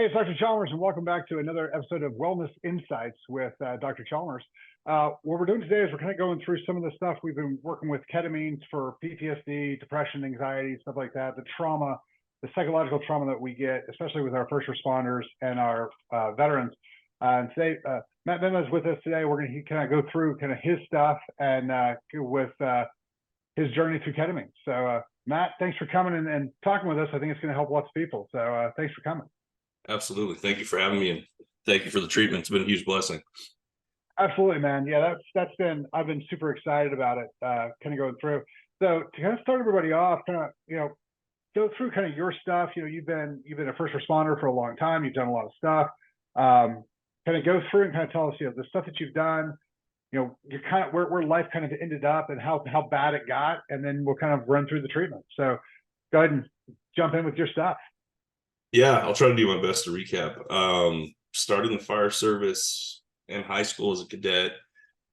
It's Dr. Chalmers, and welcome back to another episode of Wellness Insights with Dr. Chalmers. What we're doing today is we're kind of going through some of the stuff we've been working with ketamines for PTSD, depression, anxiety, stuff like that, the trauma, the psychological trauma that we get, especially with our first responders and our veterans. And today, Matt Vemea is with us today. We're going to kind of go through kind of his stuff and with his journey through ketamine. So, Matt, thanks for coming and talking with us. I think it's going to help lots of people. So thanks for coming. Absolutely. Thank you for having me, and thank you for the treatment. It's been a huge blessing. Absolutely, man. Yeah, I've been super excited about it, kind of going through. So to kind of start everybody off, kind of, go through kind of your stuff. You've been a first responder for a long time. You've done a lot of stuff. Kind of go through and kind of tell us, the stuff that you've done, you're kind of where life kind of ended up and how bad it got, and then we'll kind of run through the treatment. So go ahead and jump in with your stuff. Yeah, I'll try to do my best to recap. Started in the fire service in high school as a cadet,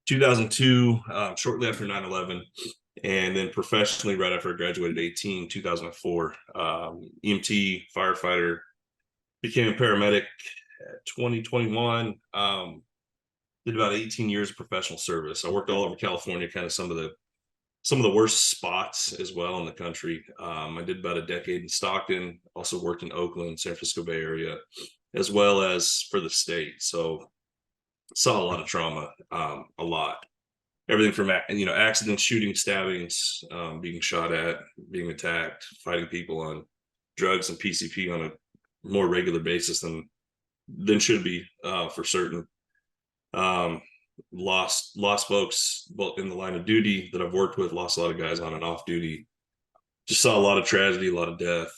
2002, shortly after 9/11, and then professionally right after I graduated 18, 2004, EMT, firefighter, became a paramedic at 2021, did about 18 years of professional service. I worked all over California, kind of some of the worst spots as well in the country. I did about a decade in Stockton, also worked in Oakland, San Francisco Bay Area, as well as for the state. So saw a lot of trauma, a lot. Everything from, accidents, shootings, stabbings, being shot at, being attacked, fighting people on drugs and PCP on a more regular basis than should be, for certain. Lost folks both in the line of duty that I've worked with, lost a lot of guys on and off duty, just saw a lot of tragedy, a lot of death.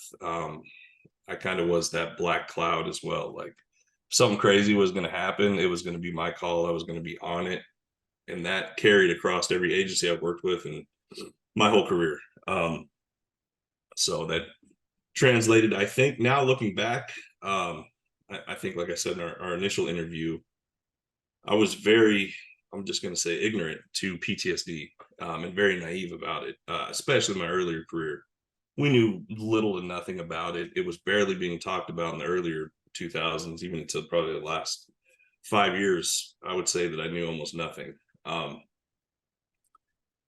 I kind of was that black cloud as well. Like, if something crazy was going to happen, it was going to be my call. I was going to be on it, and that carried across every agency I've worked with and my whole career. So that translated, I think, now looking back, I think, like I said in our initial interview, I was I'm just going to say, ignorant to PTSD, and very naive about it, especially in my earlier career. We knew little to nothing about it. It was barely being talked about in the earlier 2000s, even until probably the last 5 years. I would say that I knew almost nothing. And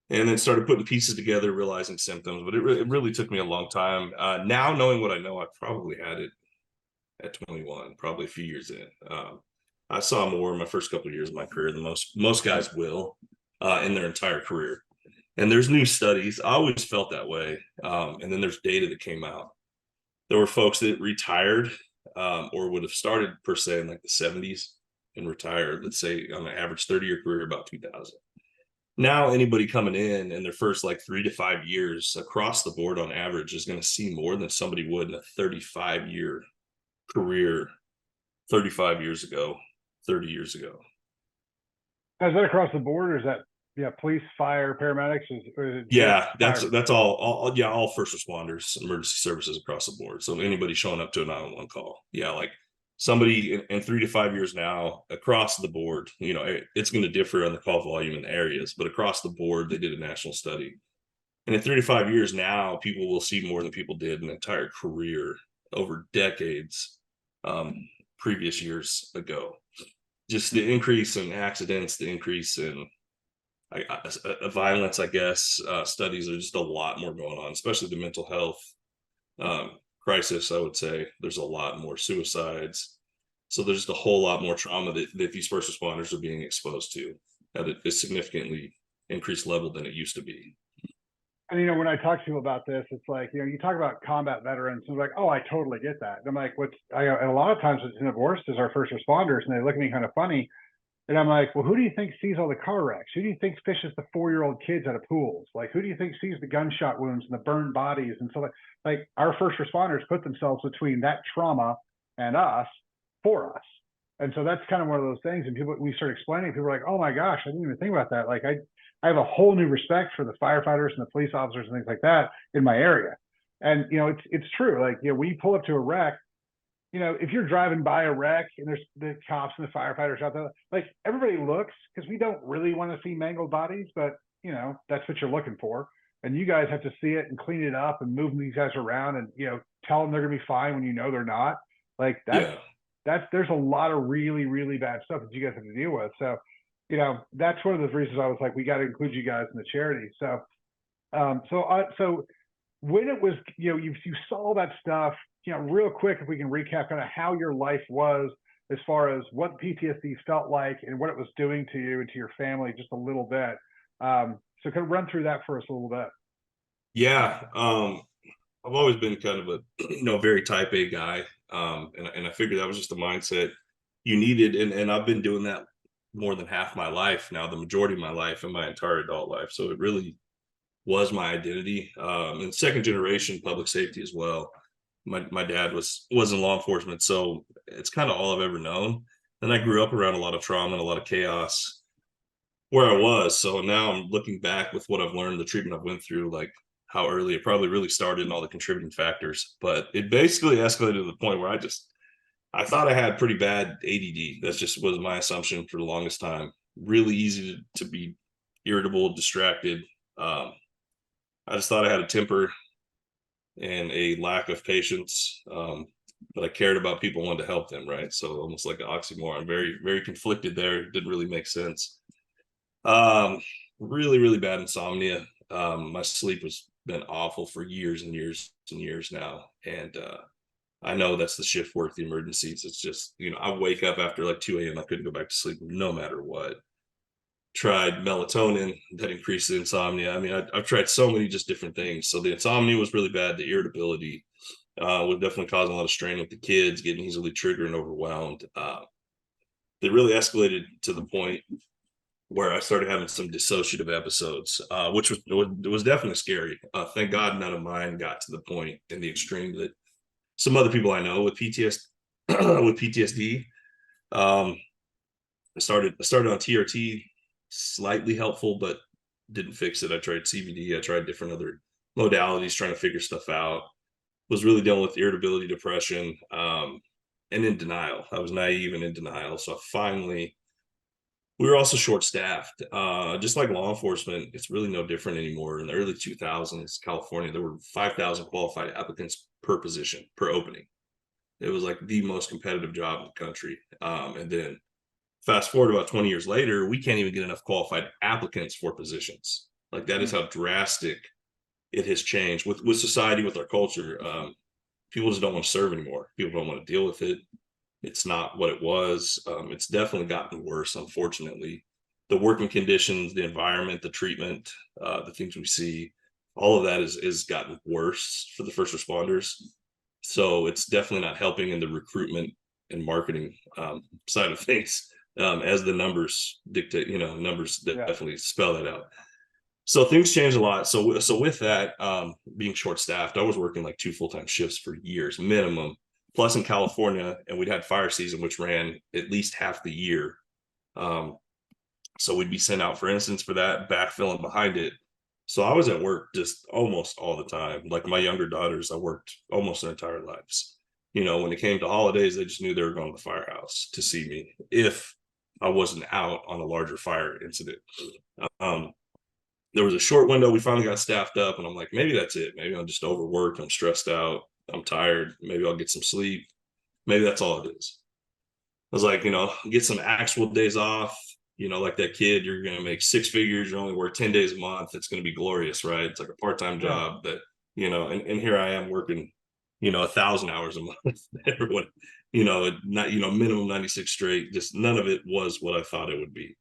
then started putting pieces together, realizing symptoms, but it really took me a long time. Now, knowing what I know, I probably had it at 21, probably a few years in. I saw more in my first couple of years of my career than most guys will in their entire career. And there's new studies. I always felt that way. And then there's data that came out. There were folks that retired or would have started per se in like the 70s and retired, let's say on an average 30-year career, about 2000. Now anybody coming in their first like 3 to 5 years across the board on average is going to see more than somebody would in a 35-year career 35 years ago. 30 years ago. Is that across the board, or is that police, fire, paramedics? That's all first responders, emergency services across the board. So anybody showing up to a 911 call, like somebody in 3 to 5 years now across the board, it's going to differ on the call volume in the areas, but across the board, they did a national study. And in 3 to 5 years now, people will see more than people did an entire career over decades, previous years ago. Just the increase in accidents, the increase in violence, I guess, studies. There's just a lot more going on, especially the mental health crisis. I would say there's a lot more suicides. So there's just a whole lot more trauma that these first responders are being exposed to at a significantly increased level than it used to be. And, when I talk to people about this, it's like, you talk about combat veterans, and like, oh, I totally get that. And I'm like, and a lot of times it's the worst is our first responders, and they look at me kind of funny. And I'm like, well, who do you think sees all the car wrecks? Who do you think fishes the 4-year-old kids out of pools? Like, who do you think sees the gunshot wounds and the burned bodies? And so like our first responders put themselves between that trauma and us for us. And so that's kind of one of those things. And we start explaining, people are like, oh my gosh, I didn't even think about that. Like I have a whole new respect for the firefighters and the police officers and things like that in my area. And, it's true. Like, when you pull up to a wreck, if you're driving by a wreck and there's the cops and the firefighters out there, like everybody looks, because we don't really want to see mangled bodies, but that's what you're looking for. And you guys have to see it and clean it up and move these guys around and, tell them they're going to be fine when they're not. Like that's there's a lot of really, really bad stuff that you guys have to deal with. So, you know, that's one of the reasons I was like, we got to include you guys in the charity. So, so when it was, you know, you saw that stuff, you know, real quick, if we can recap kind of how your life was as far as what PTSD felt like and what it was doing to you and to your family, just a little bit. So kind of run through that for us a little bit. Yeah. I've always been kind of a, you know, very type A guy. And I figured that was just a mindset you needed. And I've been doing that more than half my life now, the majority of my life and my entire adult life. So it really was my identity. And second generation public safety as well. My dad was in law enforcement, so it's kind of all I've ever known. And I grew up around a lot of trauma and a lot of chaos where I was. So now I'm looking back with what I've learned, the treatment I've went through, like how early it probably really started and all the contributing factors. But it basically escalated to the point where I thought I had pretty bad ADD. That just was my assumption for the longest time. Really easy to be irritable, distracted. I just thought I had a temper and a lack of patience, but I cared about people, wanted to help them, right? So almost like an oxymoron, very, very conflicted there. It didn't really make sense. Really, really bad insomnia. My sleep has been awful for years and years and years now. And I know that's the shift work, the emergencies. It's just, you know, I wake up after like 2 a.m. I couldn't go back to sleep no matter what. Tried melatonin that increased the insomnia. I mean, I've tried so many just different things. So the insomnia was really bad. The irritability was definitely causing a lot of strain with the kids, getting easily triggered and overwhelmed. They really escalated to the point where I started having some dissociative episodes, which was definitely scary. Thank God none of mine got to the point in the extreme that some other people I know with PTSD. I started on TRT, slightly helpful, but didn't fix it. I tried CBD. I tried different other modalities, trying to figure stuff out. Was really dealing with irritability, depression, and in denial. I was naive and in denial. So finally, we were also short-staffed. Just like law enforcement, it's really no different anymore. In the early 2000s, California, there were 5,000 qualified applicants per position, per opening. It was like the most competitive job in the country. And then fast forward about 20 years later, we can't even get enough qualified applicants for positions. Like that is how drastic it has changed with society, with our culture. People just don't want to serve anymore. People don't want to deal with it. It's not what it was. It's definitely gotten worse, unfortunately. The working conditions, the environment, the treatment, the things we see, all of that is gotten worse for the first responders. So it's definitely not helping in the recruitment and marketing side of things, as the numbers dictate. You know, numbers definitely spell that out. So things change a lot. So with that, being short staffed, I was working like 2 full-time shifts for years minimum. Plus in California, and we'd had fire season, which ran at least half the year. So we'd be sent out, for instance, for that, backfilling behind it. So I was at work just almost all the time. Like my younger daughters, I worked almost their entire lives. You know, when it came to holidays, they just knew they were going to the firehouse to see me if I wasn't out on a larger fire incident. There was a short window. We finally got staffed up, and I'm like, maybe that's it. Maybe I'm just overworked. I'm stressed out. I'm tired. Maybe I'll get some sleep. Maybe that's all it is. I was like, you know, get some actual days off. You know, like that kid, you're going to make 6 figures. You only work 10 days a month. It's going to be glorious, right? It's like a part-time job that, you know, and here I am working, you know, 1,000 hours a month. Everyone, you know, not, you know, minimum 96 straight. Just none of it was what I thought it would be.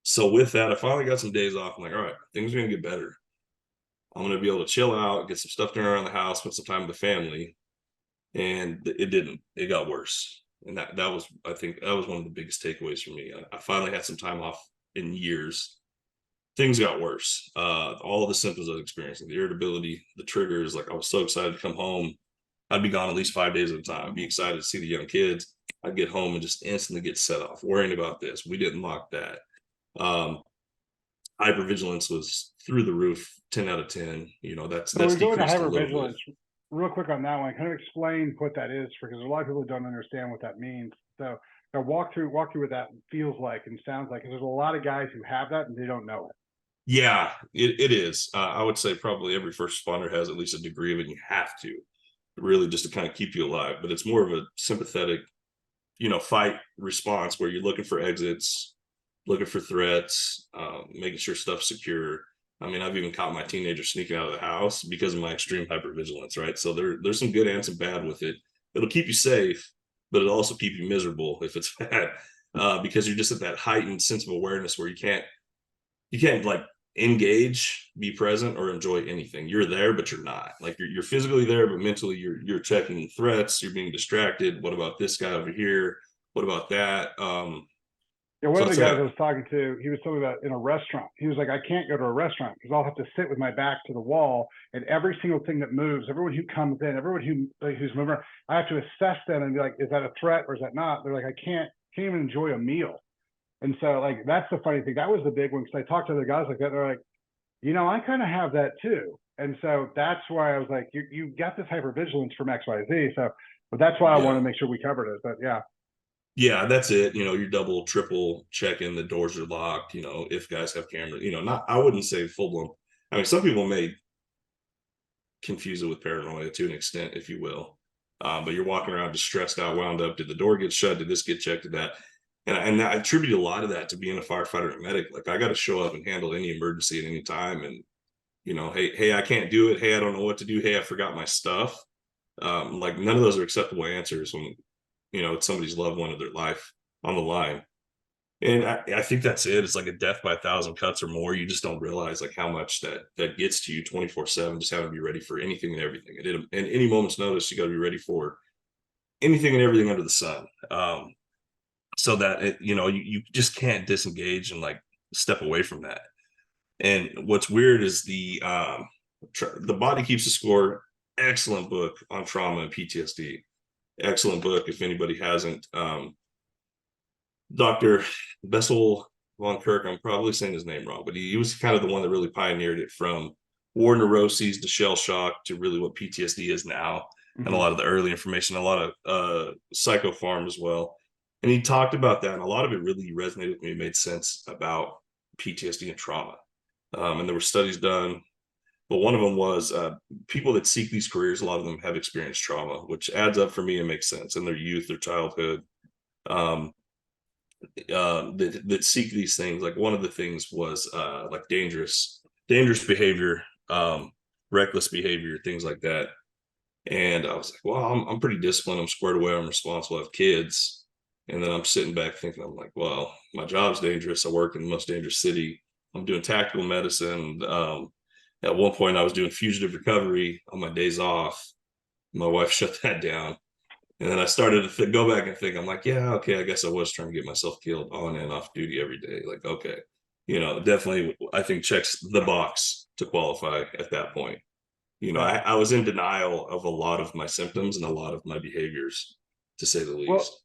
So with that, I finally got some days off. I'm like, all right, things are going to get better. I'm going to be able to chill out, get some stuff done around the house, spend some time with the family. And it didn't. It got worse. And that was, I think, that was one of the biggest takeaways for me. I finally had some time off in years. Things got worse. All of the symptoms I was experiencing, the irritability, the triggers. Like I was so excited to come home. I'd be gone at least 5 days at a time. I'd be excited to see the young kids. I'd get home and just instantly get set off, worrying about this. We didn't lock that. Hypervigilance was through the roof, 10 out of 10. You know, that's So we're going to decreased a little hypervigilance bit. real quick on that one. Kind of explain what that is, because a lot of people don't understand what that means. So walk through what that feels like and sounds like. Because there's a lot of guys who have that and they don't know it. Yeah, it is. I would say probably every first responder has at least a degree of it. You have to, really just to kind of keep you alive. But it's more of a sympathetic, fight response where you're looking for exits, looking for threats, making sure stuff's secure. I mean, I've even caught my teenager sneaking out of the house because of my extreme hypervigilance, right? So there's some good and some bad with it. It'll keep you safe, but it'll also keep you miserable if it's bad, because you're just at that heightened sense of awareness where you can't like engage, be present, or enjoy anything. You're there, but you're not. Like you're physically there, but mentally you're checking threats. You're being distracted. What about this guy over here? What about that? Yeah, one So of the it's guys that. I was talking to, he was talking about in a restaurant. He was like, I can't go to a restaurant because I'll have to sit with my back to the wall, and every single thing that moves, everyone who comes in, everyone who's moving around, I have to assess them and be like, is that a threat or is that not? They're like, I can't even enjoy a meal. And so like that's the funny thing. That was the big one because I talked to other guys like that. They're like, I kind of have that too. And so that's why I was like, you got this hypervigilance from X, Y, Z. So, but that's why I want Yeah. to make sure we covered it. But yeah. Yeah, that's it. You're double, triple checking the doors are locked, if guys have cameras, not, I wouldn't say full blown. I mean, some people may confuse it with paranoia to an extent, if you will. But you're walking around just stressed out, wound up. Did the door get shut? Did this get checked? Did that? And I attribute a lot of that to being a firefighter and medic. Like I got to show up and handle any emergency at any time. And, hey, I can't do it. Hey, I don't know what to do. Hey, I forgot my stuff. Like none of those are acceptable answers when, it's somebody's loved one of their life on the line. And I think that's it. It's like a death by 1,000 cuts or more. You just don't realize like how much that gets to you 24/7. Just having to be ready for anything and everything. And any moment's notice, you got to be ready for anything and everything under the sun. So that you just can't disengage and like step away from that. And what's weird is the body keeps a score. Excellent book on trauma and PTSD. Excellent book if anybody hasn't. Dr. Bessel von Kirk, I'm probably saying his name wrong, but he was kind of the one that really pioneered it from war neuroses to shell shock to really what PTSD is now, and a lot of the early information, a lot of psychopharm as well. And he talked about that, and a lot of it really resonated with me. It made sense about PTSD and trauma. And there were studies done, but one of them was people that seek these careers, a lot of them have experienced trauma, which adds up for me and makes sense in their youth, their childhood. That seek these things. Like one of the things was like dangerous behavior, reckless behavior, things like that. And I was like, well, I'm pretty disciplined. I'm squared away. I'm responsible. I have kids. And then I'm sitting back thinking, I'm like, well, my job's dangerous. I work in the most dangerous city. I'm doing tactical medicine. At one point, I was doing fugitive recovery on my days off. My wife shut that down. And then I started to go back and think, I'm like, yeah, okay, I guess I was trying to get myself killed on and off duty every day. Like, okay, definitely, I think checks the box to qualify at that point. I was in denial of a lot of my symptoms and a lot of my behaviors, to say the Well, least.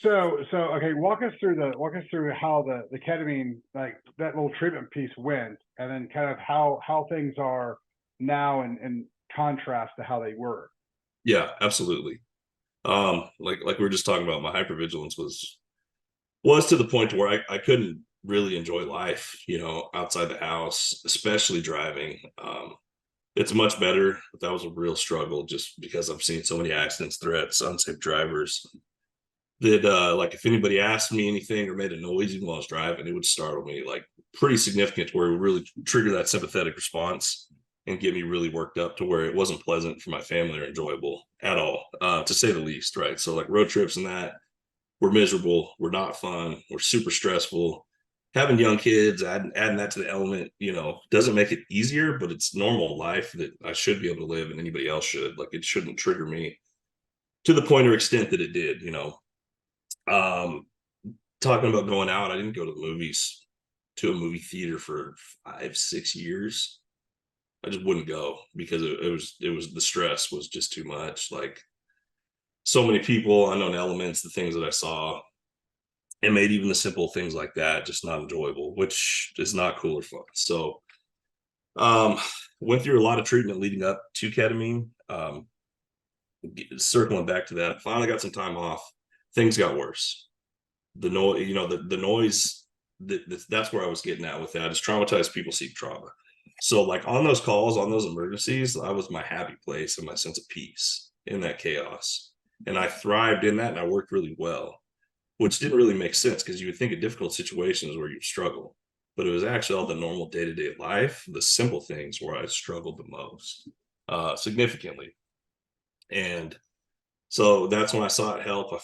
so okay, walk us through how the ketamine, like that little treatment piece went, and then kind of how things are now in contrast to how they were. Yeah, absolutely. Like we were just talking about, my hypervigilance was to the point where I couldn't really enjoy life, outside the house, especially driving. It's much better, but that was a real struggle just because I've seen so many accidents, threats, unsafe drivers that like if anybody asked me anything or made a noise even while I was driving, it would startle me like pretty significant, where it would really trigger that sympathetic response and get me really worked up to where it wasn't pleasant for my family or enjoyable at all, to say the least, right? So like road trips and that were miserable, were not fun, were super stressful. Having young kids, adding that to the element, doesn't make it easier, but it's normal life that I should be able to live and anybody else should. Like it shouldn't trigger me to the point or extent that it did. Um, Talking about going out, I didn't go to the movies, to a movie theater for 5-6 years. I just wouldn't go because it was the stress was just too much. Like so many people, unknown elements, the things that I saw, it made even the simple things like that just not enjoyable, which is not cool or fun. So um went through a lot of treatment leading up to ketamine. Circling back to that, finally got some time off. Things got worse. The noise, the noise, that's where I was getting at with that, is traumatized people seek trauma. So like on those calls, on those emergencies, I was my happy place and my sense of peace. in that chaos. And I thrived in that, and I worked really well, which didn't really make sense because you would think of difficult situations where you struggle, but it was actually all the normal day-to-day life, the simple things where I struggled the most, significantly. And so that's when I sought help. I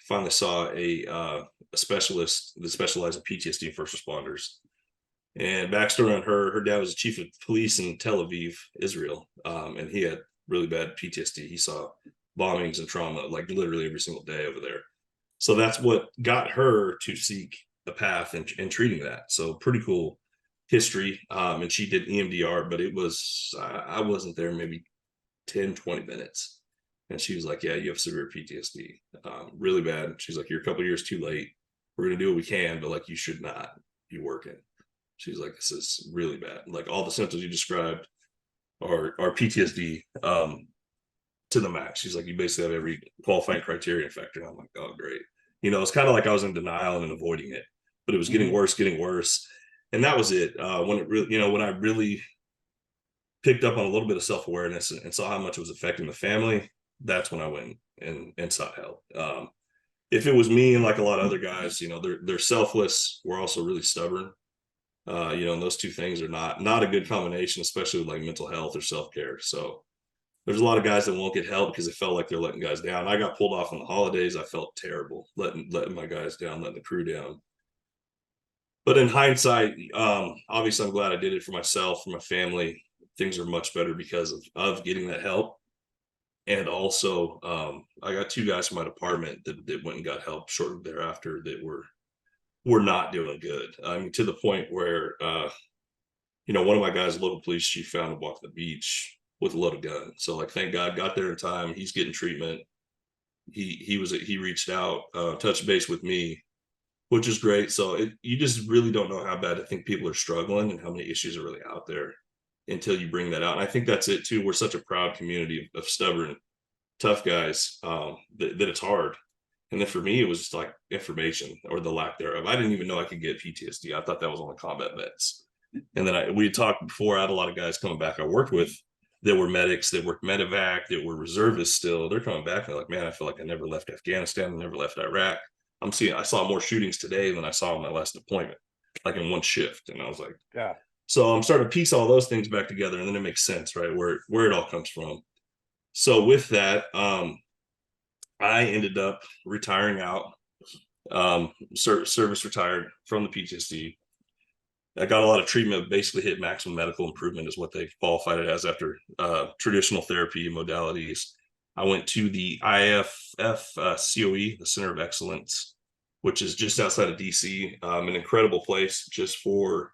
finally saw a specialist that specialized in PTSD and first responders. And backstory on her dad was a chief of police in Tel Aviv, Israel, and he had really bad PTSD. He saw bombings and trauma like literally every single day over there. So that's what got her to seek a path in treating that. So pretty cool history. And she did EMDR, but it was, I wasn't there maybe 10, 20 minutes. And she was like, yeah, you have severe PTSD, really bad. She's like, you're a couple years too late. We're going to do what we can, but like, you should not be working. She's like, this is really bad. Like all the symptoms you described are PTSD to the max. She's like, you basically have every qualifying criterion factor. And I'm like, oh, great. You know, it's kind of like I was in denial and avoiding it, but it was getting worse. And that was it. When it really, you know, when I really picked up on a little bit of self-awareness and saw how much it was affecting the family, that's when I went and sought help. If it was me and like a lot of other guys, you know, they're selfless. We're also really stubborn. You know, and those two things are not a good combination, especially with like mental health or self-care. So there's a lot of guys that won't get help because they felt like they're letting guys down. I got pulled off on the holidays. I felt terrible letting my guys down, letting the crew down. But in hindsight, obviously I'm glad I did it for myself, for my family. Things are much better because of getting that help. And also, I got two guys from my department that went and got help shortly thereafter that were not doing good. I mean, to the point where, you know, one of my guys, local police chief, found him walking the beach with a loaded gun. So like, thank God, got there in time. He's getting treatment. He reached out, touched base with me, which is great. So you just really don't know how bad I think people are struggling and how many issues are really out there until you bring that out. And I think that's it too. We're such a proud community of stubborn, tough guys, that it's hard. And then for me, it was just like information or the lack thereof. I didn't even know I could get PTSD. I thought that was only combat vets. And then we had talked before. I had a lot of guys coming back I worked with that were medics, that worked medevac, that were reservists still. They're coming back and they're like, man, I feel like I never left Afghanistan, I never left Iraq. I saw more shootings today than I saw in my last deployment, like in one shift. And I was like, Yeah. So I'm starting to piece all those things back together, and then it makes sense, right? Where it all comes from. So with that, I ended up retiring out, service retired from the PTSD. I got a lot of treatment, basically hit maximum medical improvement is what they qualified it as after traditional therapy modalities. I went to the IFF COE, the Center of Excellence, which is just outside of DC, an incredible place just for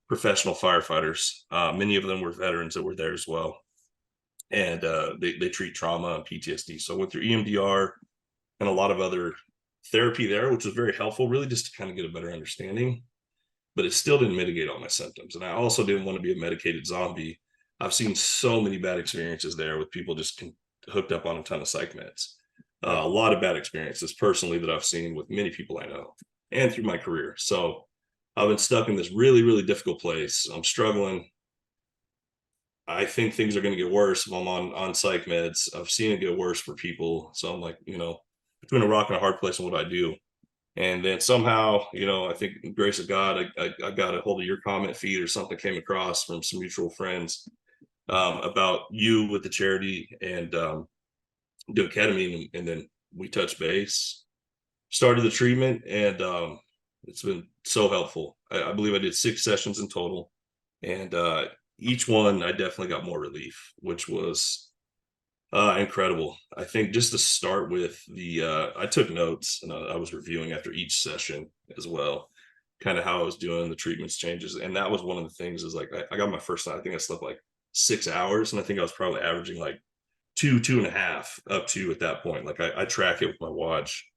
professional firefighters. Many of them were veterans that were there as well. And they treat trauma and PTSD. So I went through EMDR and a lot of other therapy there, which was very helpful, really just to kind of get a better understanding. But it still didn't mitigate all my symptoms. And I also didn't want to be a medicated zombie. I've seen so many bad experiences there with people just hooked up on a ton of psych meds. A lot of bad experiences personally that I've seen with many people I know and through my career. So I've been stuck in this really, really difficult place. I'm struggling. I think things are going to get worse if I'm on psych meds. I've seen it get worse for people. So I'm like, you know, between a rock and a hard place on what I do. And then somehow, you know, I think grace of God, I got a hold of your comment feed or something came across from some mutual friends about you with the charity and doing ketamine. And then we touched base, started the treatment, and it's been so helpful. I believe I did 6 sessions in total. And each one, I definitely got more relief, which was incredible. I think just to start with I took notes and I was reviewing after each session as well, kind of how I was doing, the treatments changes. And that was one of the things is like, I got my first night, I think I slept like 6 hours. And I think I was probably averaging like 2.5 up to at that point. Like I track it with my watch.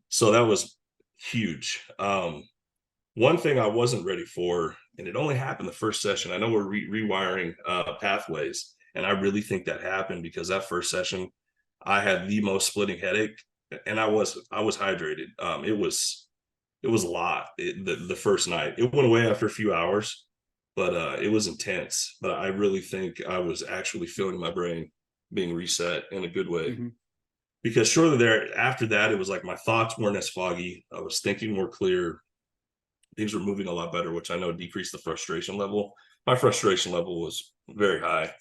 So that was huge. One thing I wasn't ready for, and it only happened the first session. I know we're rewiring pathways, and I really think that happened because that first session, I had the most splitting headache, and I was hydrated. It was a lot. The first night, it went away after a few hours, but it was intense. But I really think I was actually feeling my brain being reset in a good way. Mm-hmm. Because shortly there after that, it was like my thoughts weren't as foggy. I was thinking more clear. Things were moving a lot better, which I know decreased the frustration level. My frustration level was very high.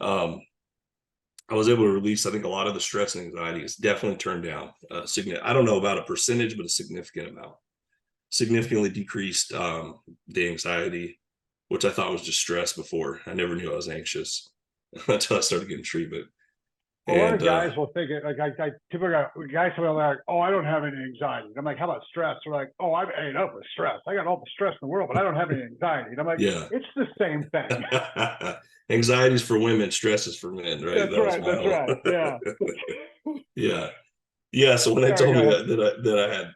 I was able to release, I think, a lot of the stress and anxiety is definitely turned down. I don't know about a percentage, but a significant amount. Significantly decreased the anxiety, which I thought was just stress before. I never knew I was anxious until I started getting treatment. A lot And of guys will think it like people go, guys will be like, oh, I don't have any anxiety. And I'm like, how about stress? They're like, oh, I'm ate up with stress. I got all the stress in the world, but I don't have any anxiety. And I'm like, yeah, it's the same thing. anxiety is for women, stress is for men, right? That's right. That's right. Yeah. Yeah, yeah. So when they Sorry, told go me ahead. that I had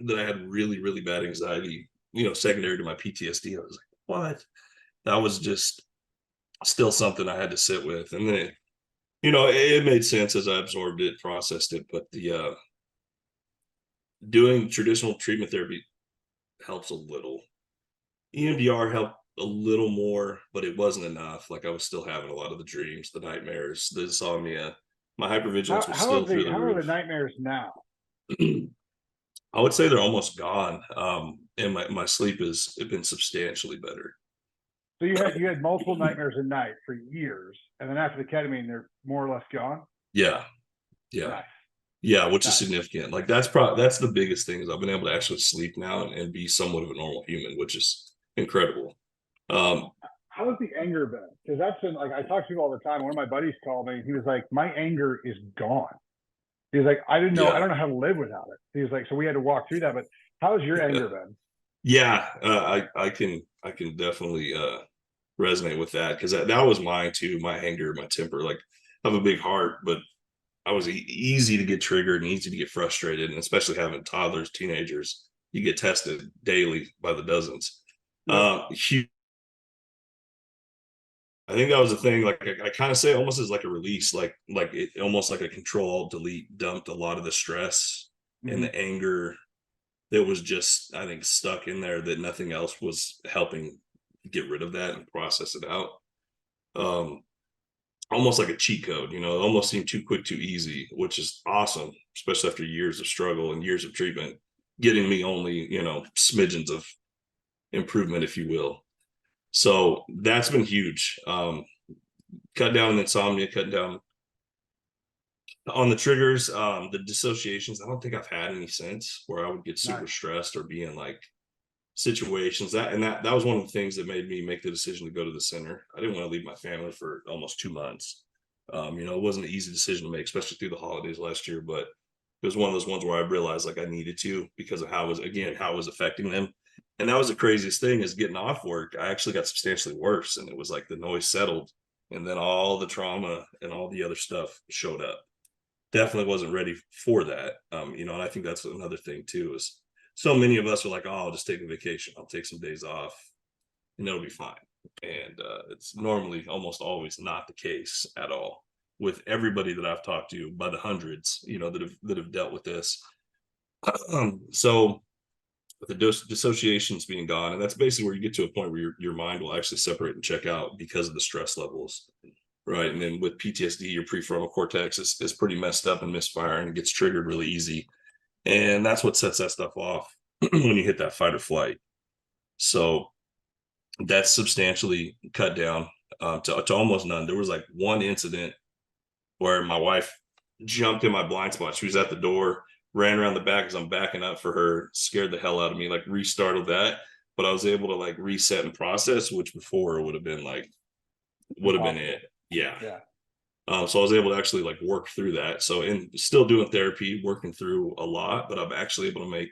that I had really, really bad anxiety, secondary to my PTSD, I was like, what? That was just still something I had to sit with. And then it made sense as I absorbed it, processed it. But the doing traditional treatment therapy helps a little. EMDR helped a little more, but it wasn't enough. Like I was still having a lot of the dreams, the nightmares, the insomnia. My hypervigilance was still through the How are the roof. nightmares now? I would say they're almost gone. And my sleep has been substantially better. So you had multiple nightmares a night for years, and then after the ketamine, they're more or less gone. Yeah. Yeah. Nice. Yeah, which is Nice. significant. Like that's the biggest thing is I've been able to actually sleep now and be somewhat of a normal human, which is incredible. How has the anger been? Because that's been like I talk to people all the time. One of my buddies called me. He was like, my anger is gone. He was like, I don't know how to live without it. He was like, so we had to walk through that. But how has your anger been? Yeah, I can definitely resonate with that because that was mine too. My anger, my temper. Like I have a big heart, but I was easy to get triggered and easy to get frustrated, and especially having toddlers, teenagers, you get tested daily by the dozens. Yep. I think that was the thing. Like I kind of say, it almost as like a release, like it almost like a control delete dumped a lot of the stress and the anger that was just, I think, stuck in there that nothing else was helping get rid of that and process it out. Almost like a cheat code, it almost seemed too quick, too easy, which is awesome, especially after years of struggle and years of treatment, getting me only, smidgens of improvement, if you will. So that's been huge. Cut down on insomnia, cut down on the triggers, the dissociations. I don't think I've had any since where I would get super stressed or be in like situations that was one of the things that made me make the decision to go to the center. I didn't want to leave my family for almost 2 months. It wasn't an easy decision to make, especially through the holidays last year, but it was one of those ones where I realized like I needed to because of how it was affecting them. And that was the craziest thing is getting off work. I actually got substantially worse, and it was like the noise settled and then all the trauma and all the other stuff showed up. Definitely wasn't ready for that. And I think that's another thing too, is so many of us are like, oh, I'll just take a vacation. I'll take some days off and it'll be fine. And it's normally almost always not the case at all with everybody that I've talked to by the hundreds, that have dealt with this. So the dissociations being gone, and that's basically where you get to a point where your mind will actually separate and check out because of the stress levels. Right. And then with PTSD, your prefrontal cortex is pretty messed up and misfiring and gets triggered really easy. And that's what sets that stuff off when you hit that fight or flight. So that's substantially cut down to almost none. There was like one incident where my wife jumped in my blind spot. She was at the door, ran around the back as I'm backing up for her, scared the hell out of me, like restarted that. But I was able to like reset and process, which before would have been it. Yeah. So I was able to actually like work through that. So and still doing therapy, working through a lot, but I'm actually able to make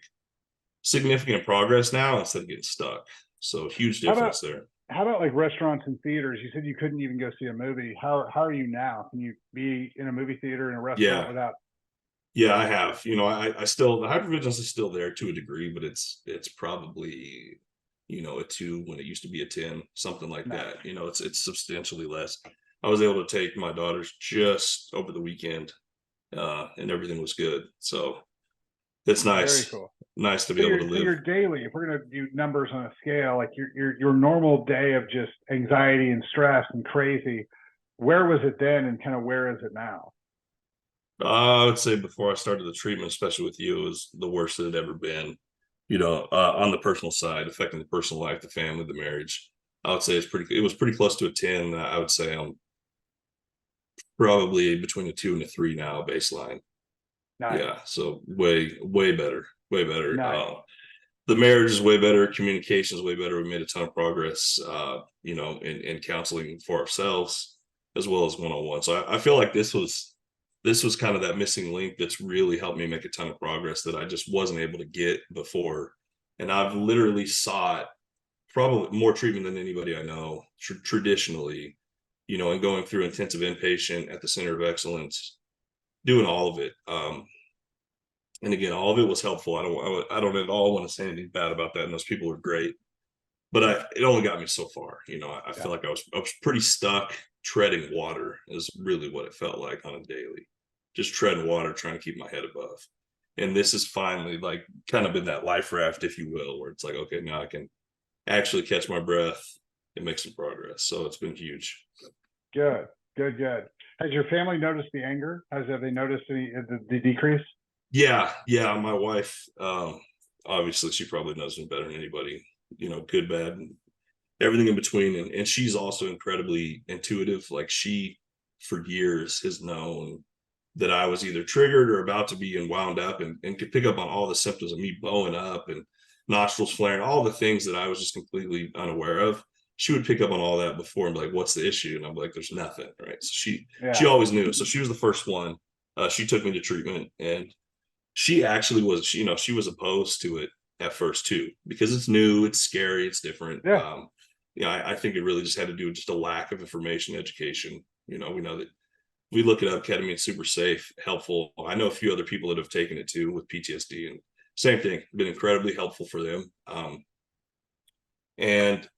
significant progress now instead of getting stuck. So huge difference there. How about like restaurants and theaters? You said you couldn't even go see a movie. How are you now? Can you be in a movie theater in a restaurant without? Yeah, I have. I still, the hypervigilance is still there to a degree, but it's probably a 2 when it used to be a 10, something like that. It's substantially less. I was able to take my daughters just over the weekend, and everything was good. So it's nice. Very cool. Nice to be able to live. So your daily, if we're gonna do numbers on a scale, like your normal day of just anxiety and stress and crazy, where was it then and kind of where is it now? I would say before I started the treatment, especially with you, it was the worst it had ever been. On the personal side, affecting the personal life, the family, the marriage. I would say it was pretty close to a 10. I would say I'm probably between a 2 and a 3 now baseline. Nice. Yeah, so way better, way better. Nice. The marriage is way better, communication is way better. We made a ton of progress, in counseling for ourselves as well as one-on-one. So I feel like this was kind of that missing link that's really helped me make a ton of progress that I just wasn't able to get before. And I've literally sought probably more treatment than anybody I know traditionally, and going through intensive inpatient at the Center of Excellence, doing all of it. And again, all of it was helpful. I don't at all want to say anything bad about that. And those people are great, but it only got me so far. I Yeah. feel like I was pretty stuck treading water is really what it felt like on a daily, just treading water, trying to keep my head above. And this is finally like kind of been that life raft, if you will, where it's like, okay, now I can actually catch my breath and make some progress. So it's been huge. Good. Good. Good. Has your family noticed the anger? Have they noticed the decrease? Yeah. My wife, obviously, she probably knows me better than anybody. Good, bad, and everything in between. And she's also incredibly intuitive. Like she, for years, has known that I was either triggered or about to be and wound up, and could pick up on all the symptoms of me bowing up and nostrils flaring, all the things that I was just completely unaware of. She would pick up on all that before and be like, "What's the issue?" And I'm like, "There's nothing." Right. So she Yeah. always knew. So she was the first one. She took me to treatment, and she actually was, she was opposed to it at first too, because it's new, it's scary, it's different. Yeah. I think it really just had to do with just a lack of information, education. We know that we look it up, ketamine's super safe, helpful. I know a few other people that have taken it too with PTSD, and same thing, been incredibly helpful for them. And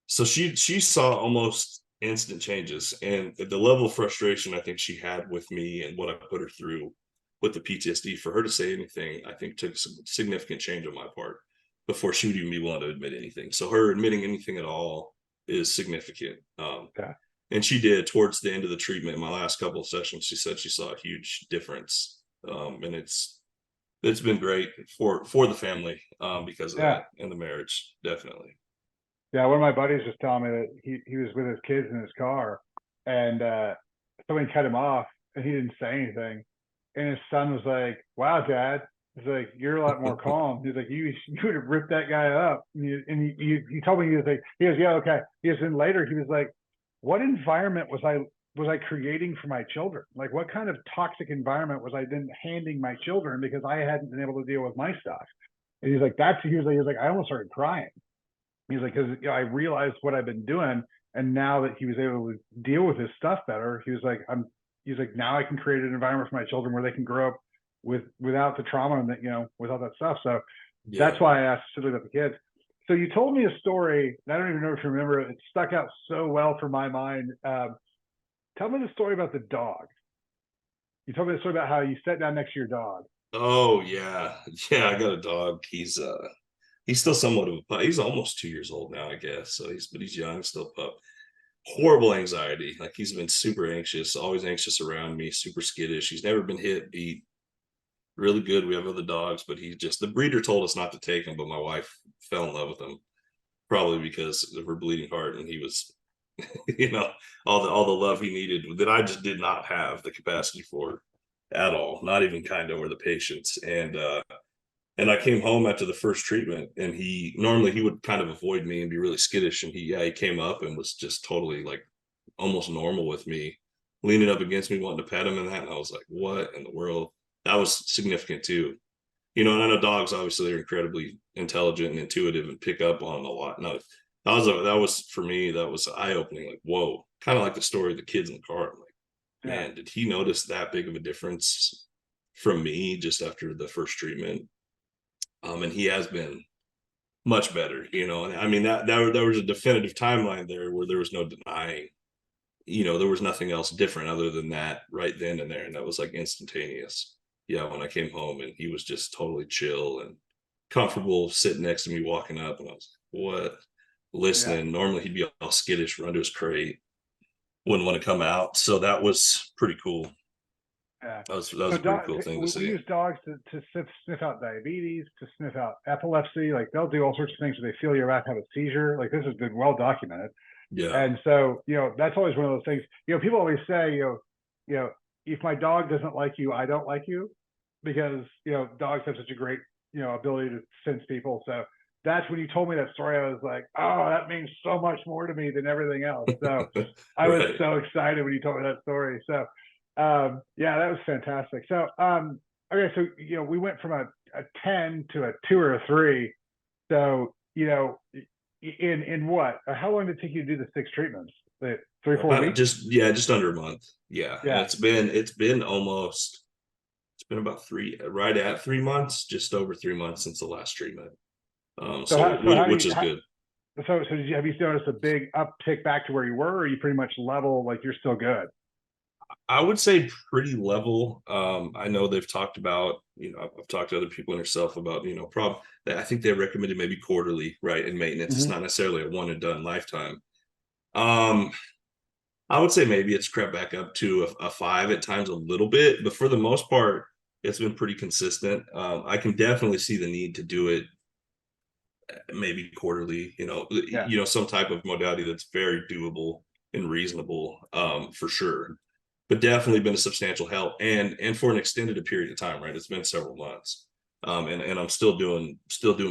so she saw almost instant changes, and the level of frustration I think she had with me and what I put her through with the PTSD, for her to say anything, I think took some significant change on my part before she would even be willing to admit anything. So her admitting anything at all is significant. Yeah. And she did towards the end of the treatment. In my last couple of sessions, she said she saw a huge difference, and it's been great for the family, because of Yeah. that, and the marriage, definitely. Yeah. One of my buddies was telling me that he was with his kids in his car, and somebody cut him off, and he didn't say anything. And his son was like, "Wow, Dad." He's like, "You're a lot more calm." He's like, "You would have ripped that guy up." And he told me, he was like, he goes, "Yeah, okay." He goes, and later he was like, "What environment was I creating for my children? Like, what kind of toxic environment was I then handing my children because I hadn't been able to deal with my stuff?" And he's like, he was like, I almost started crying. He's like, because I realized what I've been doing, and now that he was able to deal with his stuff better, he was like, he's like, now I can create an environment for my children where they can grow up without the trauma and that, without that stuff. So Yeah. that's why I asked specifically about the kids. So you told me a story, and I don't even know if you remember it. It stuck out so well for my mind. Tell me the story about the dog. You told me the story about how you sat down next to your dog. Oh yeah. Yeah, I got a dog. He's still somewhat of a pup. He's almost 2 years old now, I guess. So he's young, still a pup. Horrible anxiety. Like he's been super anxious, always anxious around me, super skittish. He's never been hit, beat. Really good. We have other dogs, but the breeder told us not to take him, but my wife fell in love with him, probably because of her bleeding heart, and he was, you know, all the love he needed that I just did not have the capacity for at all, not even kind of or the patience. And I came home after the first treatment, and he normally he would kind of avoid me and be really skittish. And he came up and was just totally like almost normal with me, leaning up against me, wanting to pet him and that. And I was like, what in the world? That was significant too. And I know dogs obviously they're incredibly intelligent and intuitive and pick up on a lot. No, that was for me, that was eye opening, like, whoa, kind of like the story of the kids in the car. I'm like, Yeah. man, did he notice that big of a difference from me just after the first treatment? And he has been much better. And I mean that there was a definitive timeline there where there was no denying. There was nothing else different other than that right then and there, and that was like instantaneous. Yeah, when I came home and he was just totally chill and comfortable sitting next to me walking up, and I was like, what? Yeah. Listening. Normally he'd be all skittish, run to his crate. wouldn't want to come out. So that was pretty cool. Yeah. That was So a pretty cool thing to we see. use dogs to sniff out diabetes, to sniff out epilepsy. Like they'll do all sorts of things where they feel you're about to have a seizure. Like this has been well documented. Yeah. And so, that's always one of those things, people always say, if my dog doesn't like you, I don't like you, because, dogs have such a great, ability to sense people. So that's when you told me that story, I was like, oh, that means so much more to me than everything else. So I was Right. so excited when you told me that story. So, yeah, that was fantastic. So, okay. So, we went from a 10 to a 2 or a 3. So, in what? How long did it take you to do the 6 treatments? 3-4 weeks? Just under a month. Yeah. And Yeah. it's been about right at 3 months, just over 3 months since the last treatment. So how do Which you is good. so have you noticed a big uptick back to where you were, or are you pretty much level, like you're still good? I would say pretty level. I know they've talked about, I've talked to other people and yourself about, that I think they recommended maybe quarterly, right? In maintenance. It's Mm-hmm. not necessarily a one and done lifetime. Um, I would say maybe it's crept back up to a 5 at times, a little bit, but for the most part, it's been pretty consistent. I can definitely see the need to do it maybe quarterly, Yeah. some type of modality that's very doable and reasonable, for sure. But definitely been a substantial help, and for an extended period of time, right? It's been several months. And I'm still doing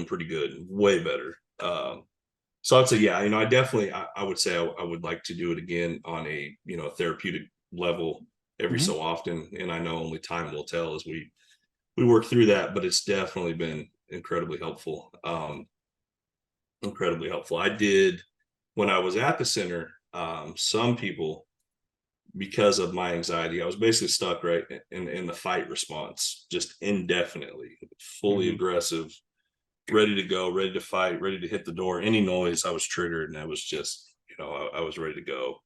pretty good, way better. So I'd say, yeah, I would say I would like to do it again on a, therapeutic level every Mm-hmm. so often. And I know only time will tell as we work through that, but it's definitely been incredibly helpful. Incredibly helpful. I did, when I was at the center, some people, because of my anxiety, I was basically stuck right in the fight response, just indefinitely, fully Mm-hmm. aggressive, ready to go, ready to fight, ready to hit the door. Any noise, I was triggered, and I was just, I was ready to go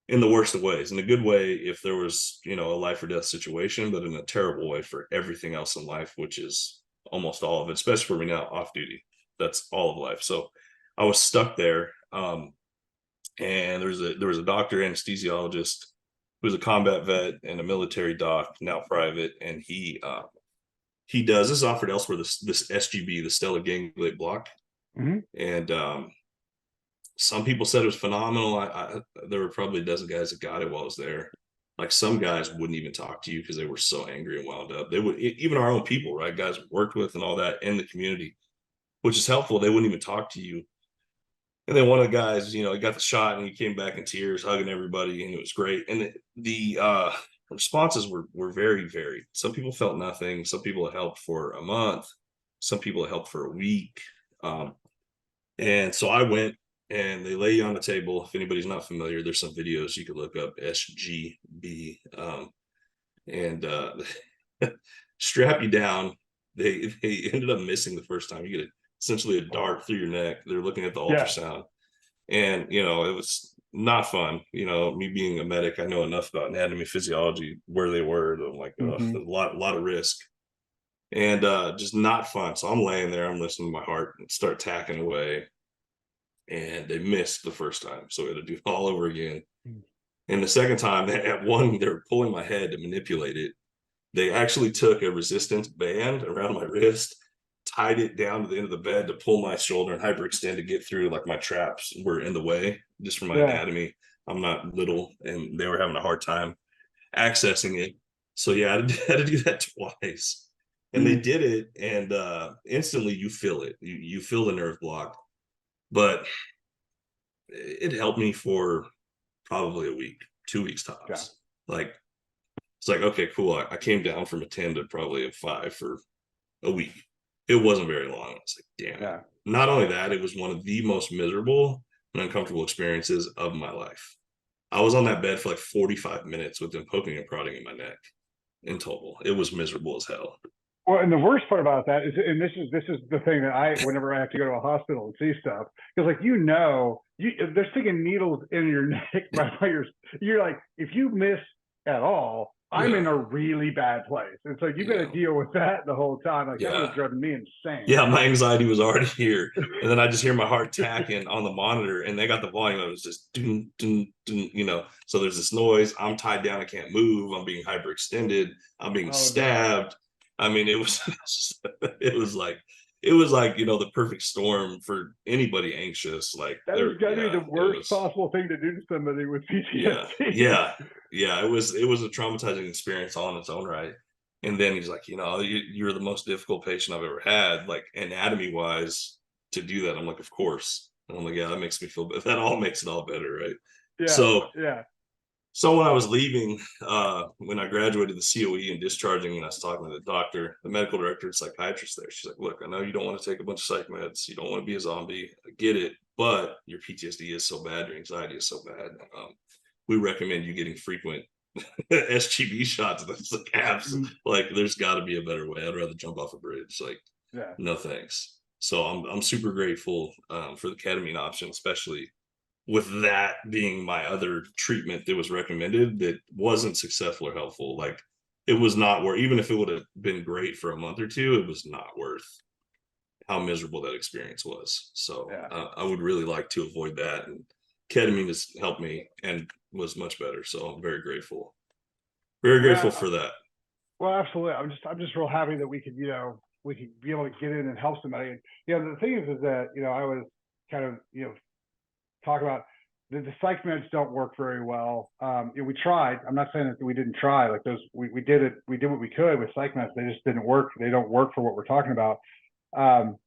in the worst of ways. In a good way, if there was, a life or death situation, but in a terrible way for everything else in life, which is almost all of it, especially for me now, off duty. That's all of life. So I was stuck there. And there was a doctor, anesthesiologist, who was a combat vet and a military doc, now private, and he does this is offered elsewhere, this SGB, the stellar ganglion block. Mm-hmm. And some people said it was phenomenal. There were probably a dozen guys that got it while I was there. Like some guys wouldn't even talk to you because they were so angry and wound up. They would, even our own people, right? Guys we worked with and all that in the community, which is helpful. They wouldn't even talk to you. And then one of the guys, he got the shot and he came back in tears, hugging everybody, and it was great. And the responses were very varied. Some people felt nothing. Some people it helped for a month. Some people it helped for a week. And so I went, and they lay you on the table. If anybody's not familiar, there's some videos you could look up, SGB, and strap you down. They ended up missing the first time. You get essentially a dart through your neck. They're looking at the Yeah. ultrasound, and it was not fun. Me being a medic, I know enough about anatomy, physiology, where they were. I'm like, Mm-hmm. a lot of risk, and just not fun. So I'm laying there, I'm listening to my heart and start tacking away, and they missed the first time, so we had to do it all over again. And the second time, they were pulling my head to manipulate it. They actually took a resistance band around my wrist, tied it down to the end of the bed to pull my shoulder and hyperextend to get through. Like my traps were in the way just for my Yeah. anatomy. I'm not little, and they were having a hard time accessing it. So yeah, I had to do that twice. And they did it, and instantly you feel it. You feel the nerve block. But it helped me for probably a week, 2 weeks Yeah. tops. Like, it's like, okay, cool. I came down from a 10 to probably a 5 for a week. It wasn't very long. I was like, damn it. Yeah. Not only that, it was one of the most miserable and uncomfortable experiences of my life. I was on that bed for like 45 minutes with them poking and prodding in my neck in total. It was miserable as hell. Well, and the worst part about that is, and this is the thing that whenever I have to go to a hospital and see stuff, because like they're sticking needles in your neck by you're like, if you miss at all, I'm in a really bad place. And so you got to yeah, deal with that the whole time. Like that would yeah. have driven me insane. Yeah, my anxiety was already here. And then I just hear my heart tacking on the monitor, and they got the volume. It was just dun, dun, dun, So there's this noise. I'm tied down. I can't move. I'm being hyperextended. I'm being Oh no. stabbed. I mean, it was it was like the perfect storm for anybody anxious. Like That there, has got to be yeah, the it worst was. possible thing to do to somebody with Yeah, PTSD. yeah, yeah. It was a traumatizing experience all in its own right. And then he's like, you're the most difficult patient I've ever had, like anatomy wise, to do that. I'm like, of course. And I'm like, yeah, that makes me feel better. That all makes it all better, right? Yeah, So, yeah. so when I was leaving, when I graduated the COE and discharging, and I was talking to the doctor, the medical director, and psychiatrist there, she's like, look, I know you don't want to take a bunch of psych meds, you don't want to be a zombie, I get it, but your PTSD is so bad, your anxiety is so bad. We recommend you getting frequent SGB shots. That's like abs. Mhm. Like, there's got to be a better way. I'd rather jump off a bridge. Like, Yeah. no thanks. So I'm super grateful for the ketamine option, especially with that being my other treatment that was recommended that wasn't successful or helpful. Like, it was not worth. Even if it would have been great for a month or two, it was not worth how miserable that experience was. So Yeah. I would really like to avoid that. And ketamine has helped me and was much better. So I'm very grateful. Very grateful Yeah. for that. Well, absolutely. I'm just real happy that we could, we could be able to get in and help somebody. And the thing is that, I was kind of, talk about the psych meds don't work very well. We tried. I'm not saying that we didn't try. Like those, we did it. We did what we could with psych meds. They just didn't work. They don't work for what we're talking about. And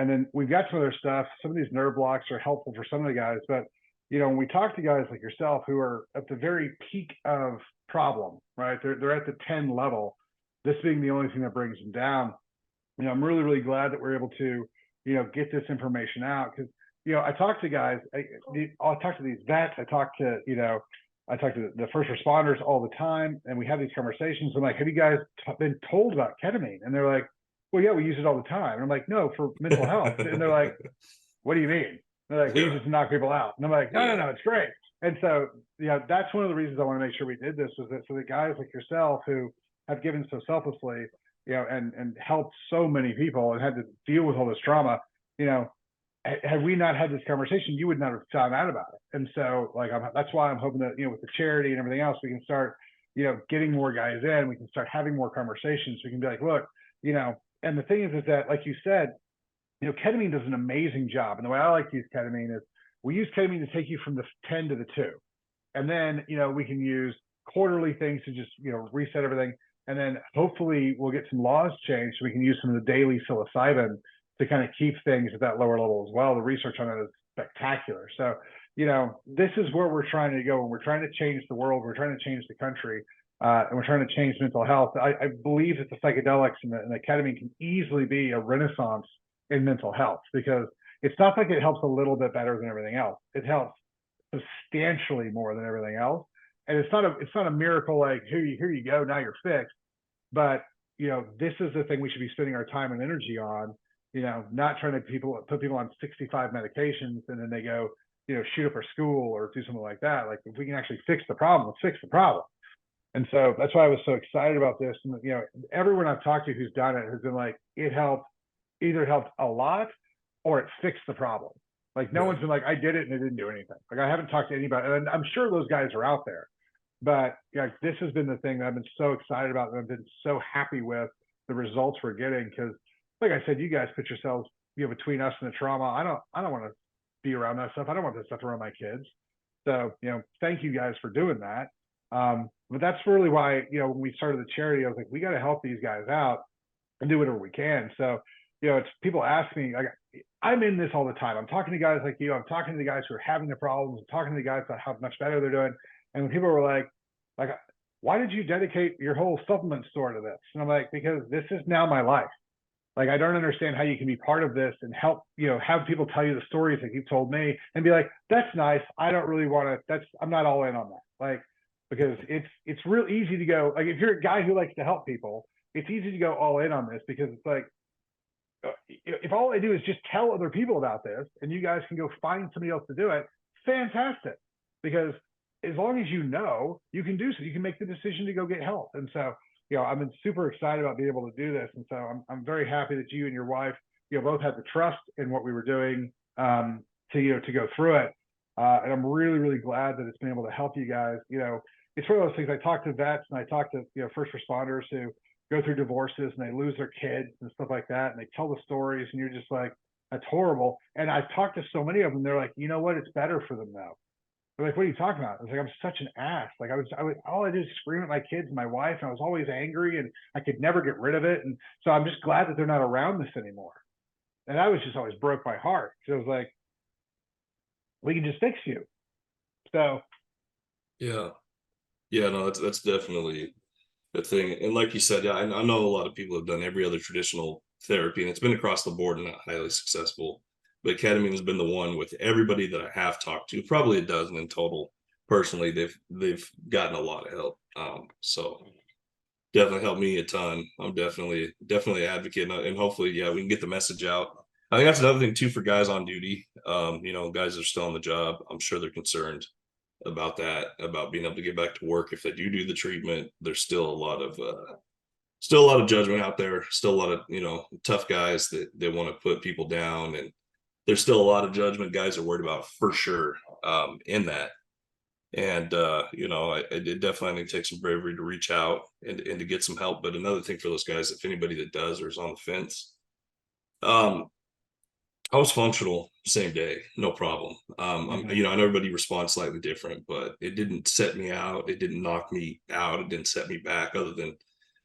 then we've got some other stuff. Some of these nerve blocks are helpful for some of the guys, but when we talk to guys like yourself who are at the very peak of problem, right? They're at the 10 level. This being the only thing that brings them down. I'm really, really glad that we're able to, get this information out because, I talk to guys, I'll talk to these vets, I talk to the first responders all the time, and we have these conversations. I'm like, have you guys been told about ketamine? And they're like, well, yeah, we use it all the time. And I'm like, no, for mental health. And they're like, what do you mean? They're like, we use Yeah. it to knock people out. And I'm like, no, no, Yeah. no, it's great. And so, that's one of the reasons I want to make sure we did this was that so the guys like yourself who have given so selflessly, and helped so many people and had to deal with all this trauma, had we not had this conversation, you would not have found out about it. And so, like, that's why I'm hoping that, with the charity and everything else, we can start, getting more guys in. We can start having more conversations. We can be like, look, and the thing is that, like you said, ketamine does an amazing job. And the way I like to use ketamine is we use ketamine to take you from the 10 to the 2. And then, we can use quarterly things to just, reset everything. And then hopefully we'll get some laws changed so we can use some of the daily psilocybin to kind of keep things at that lower level as well. The research on it is spectacular. So, this is where we're trying to go. And we're trying to change the world. We're trying to change the country. And we're trying to change mental health. I believe that the psychedelics and the ketamine can easily be a renaissance in mental health because it's not like it helps a little bit better than everything else. It helps substantially more than everything else. And it's not a miracle like here you go, now you're fixed. But this is the thing we should be spending our time and energy on, not trying to put people on 65 medications and then they go, shoot up our school or do something like that. Like if we can actually fix the problem, let's fix the problem. And so that's why I was so excited about this. And everyone I've talked to who's done it has been like, it helped, either helped a lot or it fixed the problem. Like no one's been like, I did it and it didn't do anything. Like I haven't talked to anybody, and I'm sure those guys are out there. But this has been the thing that I've been so excited about, and I've been so happy with the results we're getting. Because, like I said, you guys put yourselves, between us and the trauma. I don't want to be around that stuff. I don't want that stuff around my kids. So, thank you guys for doing that. But that's really why, when we started the charity, I was like, we got to help these guys out and do whatever we can. So, it's people ask me, like, I'm in this all the time. I'm talking to guys like you. I'm talking to the guys who are having the problems. I'm talking to the guys about how much better they're doing. And when people were like, why did you dedicate your whole supplement store to this? And I'm like, because this is now my life. Like, I don't understand how you can be part of this and help, have people tell you the stories that you've told me and be like, that's nice. I don't really want to, I'm not all in on that. Like, because it's real easy to go, like, if you're a guy who likes to help people, it's easy to go all in on this because it's like, if all I do is just tell other people about this and you guys can go find somebody else to do it, fantastic. Because as long as you know, you can do so. You can make the decision to go get help. And so, I've been super excited about being able to do this. And so I'm very happy that you and your wife, both had the trust in what we were doing, to go through it. And I'm really, really glad that it's been able to help you guys. It's one of those things. I talk to vets and I talk to, first responders who go through divorces and they lose their kids and stuff like that. And they tell the stories and you're just like, that's horrible. And I've talked to so many of them. They're like, you know what? It's better for them now. They're like, what are you talking about? I was like, I'm such an ass. Like I was all I did is scream at my kids and my wife, and I was always angry and I could never get rid of it. And so I'm just glad that they're not around this anymore. And I was just always broke my heart. So I was like, we can just fix you. So Yeah. No, that's definitely a thing. And like you said, yeah, I know a lot of people have done every other traditional therapy, and it's been across the board and not highly successful. But ketamine has been the one with everybody that I have talked to, probably a dozen in total. Personally, they've gotten a lot of help. So definitely helped me a ton. I'm definitely an advocate, and hopefully, yeah, we can get the message out. I think that's another thing too for guys on duty. Guys that are still on the job, I'm sure they're concerned about that, about being able to get back to work if they do the treatment. There's still a lot of judgment out there, still a lot of tough guys that they want to put people down, and there's still a lot of judgment guys are worried about for sure, in that. And it definitely takes some bravery to reach out and to get some help. But another thing for those guys, if anybody that does or is on the fence, I was functional same day, no problem. I know everybody responds slightly different, but it didn't set me out. It didn't knock me out. It didn't set me back, other than,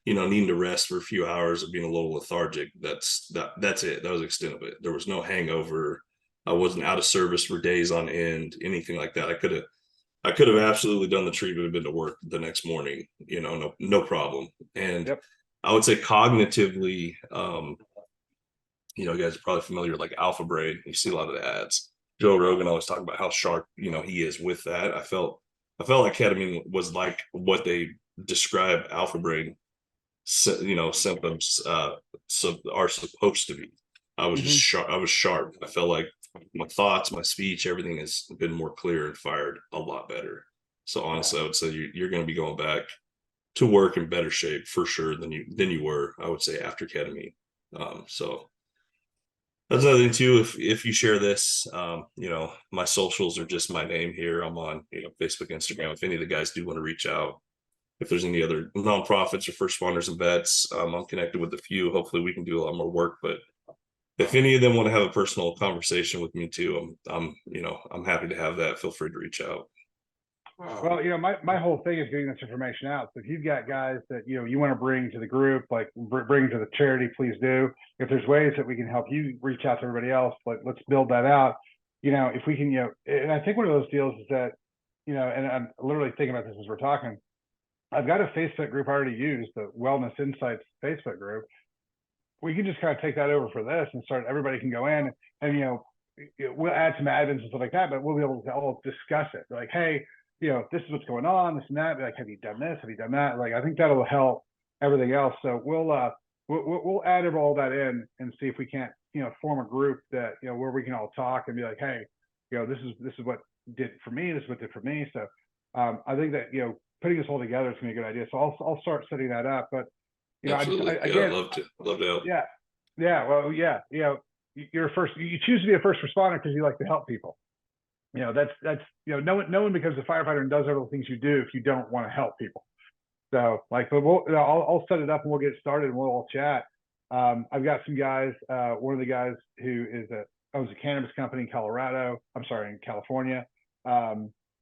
needing to rest for a few hours of being a little lethargic. That's it. That was the extent of it. There was no hangover. I wasn't out of service for days on end, anything like that. I could have absolutely done the treatment and been to work the next morning, no problem. And yep. I would say cognitively, you guys are probably familiar with like Alpha Brain. You see a lot of the ads. Joe Rogan always talk about how sharp, he is with that. I felt like ketamine was like what they describe Alpha Brain, symptoms are supposed to be. I was just sharp. I was sharp. I felt like my thoughts, my speech, everything has been more clear and fired a lot better. So honestly, I would say you're going to be going back to work in better shape for sure than you were, I would say, after ketamine. So that's another thing too. If you share this, my socials are just my name here. I'm on Facebook, Instagram. If any of the guys do want to reach out, if there's any other nonprofits or first responders and vets, I'm connected with a few. Hopefully we can do a lot more work. But if any of them want to have a personal conversation with me too, I'm happy to have that. Feel free to reach out. Well, my whole thing is getting this information out. So if you've got guys that, you want to bring to the group, like bring to the charity, please do. If there's ways that we can help you reach out to everybody else, let's build that out. If we can, and I think one of those deals is that, and I'm literally thinking about this as we're talking. I've got a Facebook group I already used, the Wellness Insights Facebook group. We can just kind of take that over for this and start, everybody can go in and, we'll add some admins and stuff like that, but we'll be able to all discuss it. Like, hey, this is what's going on, this and that. Be like, have you done this? Have you done that? Like, I think that'll help everything else. So we'll add all that in and see if we can't, form a group that, where we can all talk and be like, hey, this is what did for me. This is what did for me. So I think that, putting this all together is gonna be a good idea. So I'll start setting that up. But Absolutely. again, I'd love to help. Yeah. Well, yeah. You choose to be a first responder because you like to help people. That's no one becomes a firefighter and does all the things you do if you don't want to help people. So but I'll set it up and we'll get started and we'll all chat. I've got some guys. One of the guys who owns a cannabis company in California.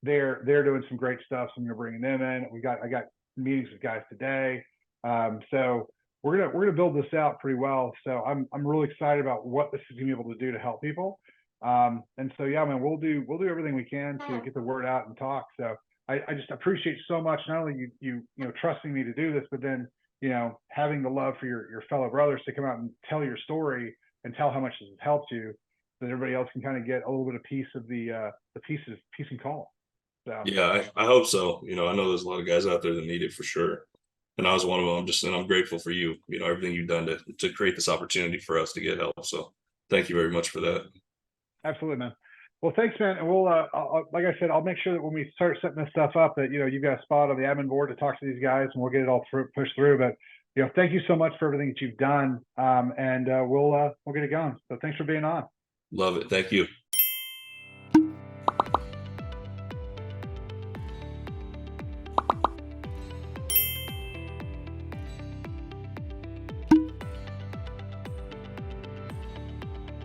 They're doing some great stuff. So I'm gonna bring them in. I got meetings with guys today. So we're gonna build this out pretty well. So I'm really excited about what this is gonna be able to do to help people. And so yeah, man, we'll do everything we can to get the word out and talk. So I just appreciate so much not only you trusting me to do this, but then having the love for your fellow brothers to come out and tell your story and tell how much this has helped you, so that everybody else can kind of get a little bit of piece of the peace and calm. So yeah, I hope so. I know there's a lot of guys out there that need it for sure. And I was one of them. I'm grateful for you, everything you've done to create this opportunity for us to get help. So thank you very much for that. absolutely, man. Well, thanks, man. And we'll, like I said, I'll make sure that when we start setting this stuff up, that you've got a spot on the admin board to talk to these guys, and we'll get it all pushed through. But thank you so much for everything that you've done, and we'll get it going. So thanks for being on. Love it. Thank you.